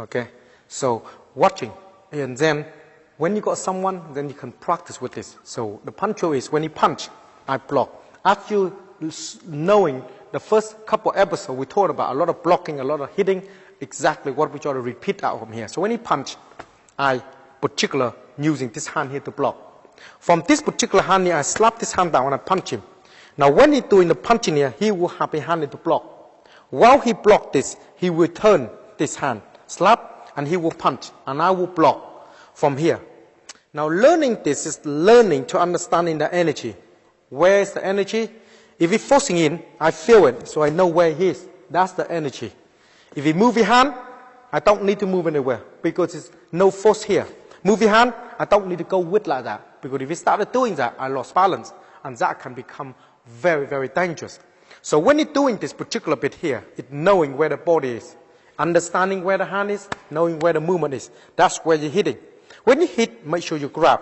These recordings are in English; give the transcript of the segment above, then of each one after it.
Okay, so watching, and then when you got someone, then you can practice with this. So the punctual is when you punch, I block. As you knowing the first couple episodes, we talked about a lot of blocking, a lot of hitting, exactly what we try to repeat out from here. So when he punch, I particular using this hand here to block. From this particular hand here, I slap this hand down and I punch him. Now when he's doing the punching here, he will have a hand to block. While he block this, he will turn this hand, slap, and he will punch, and I will block from here. Now learning this is learning to understanding the energy. Where is the energy? If he's forcing in, I feel it, so I know where he is. That's the energy. If he move his hand, I don't need to move anywhere, because there's no force here. Move your hand, I don't need to go with like that, because if he started doing that, I lost balance, and that can become very, very dangerous. So when you're doing this particular bit here, it's knowing where the body is, understanding where the hand is, knowing where the movement is. That's where you're hitting. When you hit, make sure you grab,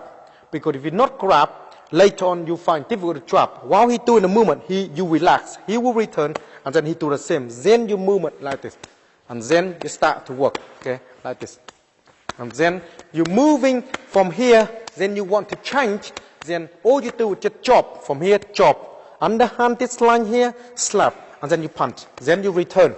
because if you not grab, later on you find difficult to drop. While he's doing the movement, you relax. He will return, and then he do the same. Then you movement like this, and then you start to work, okay, like this. And then you're moving from here, then you want to change, then all you do is just chop, from here, chop. Underhand this line here, slap, and then you punch. Then you return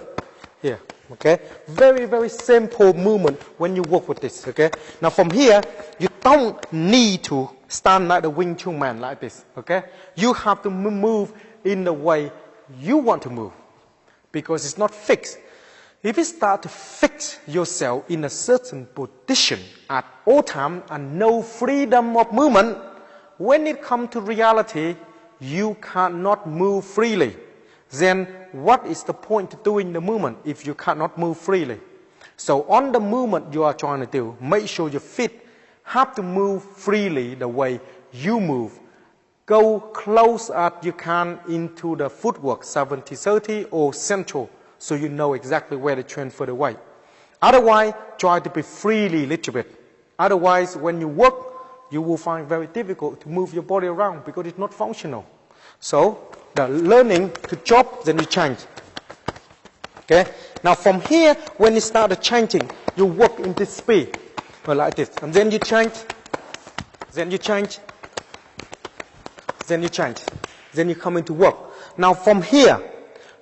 here, okay? Very, very simple movement when you work with this, okay? Now from here, you don't need to stand like the Wing Chun man like this, okay? You have to move in the way you want to move, because it's not fixed. If you start to fix yourself in a certain position at all time and no freedom of movement, when it comes to reality, you cannot move freely. Then what is the point to doing the movement if you cannot move freely? So on the movement you are trying to do, make sure your feet have to move freely the way you move. Go close as you can into the footwork, 70-30 or central, so you know exactly where to transfer the weight. Otherwise, try to be freely a little bit. Otherwise, when you work, you will find very difficult to move your body around because it's not functional. So, the learning to chop, then you change. Okay? Now from here, when you start changing, you work in this speed, like this. And then you change, then you change, then you change. Then you come into work. Now from here,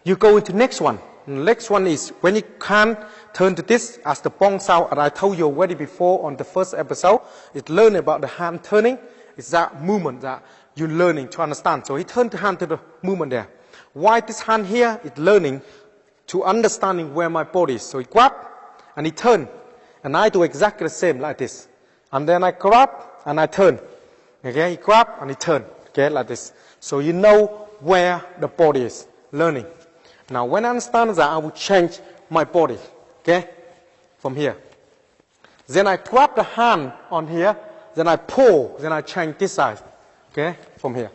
you go into next one. The next one is when you can turn to this as the bong sound, and I told you already before on the first episode, it's learning about the hand turning. It's that movement that you're learning to understand. So he turned the hand to the movement there. Why this hand here? It's learning to understanding where my body is. So he grab and he turn, and I do exactly the same like this. And then I grab and I turn. Okay, he grab and he turn. Okay, like this. So you know where the body is. Learning. Now when I understand that, I will change my body, okay, from here. Then I grab the hand on here, then I pull, then I change this side, okay, from here.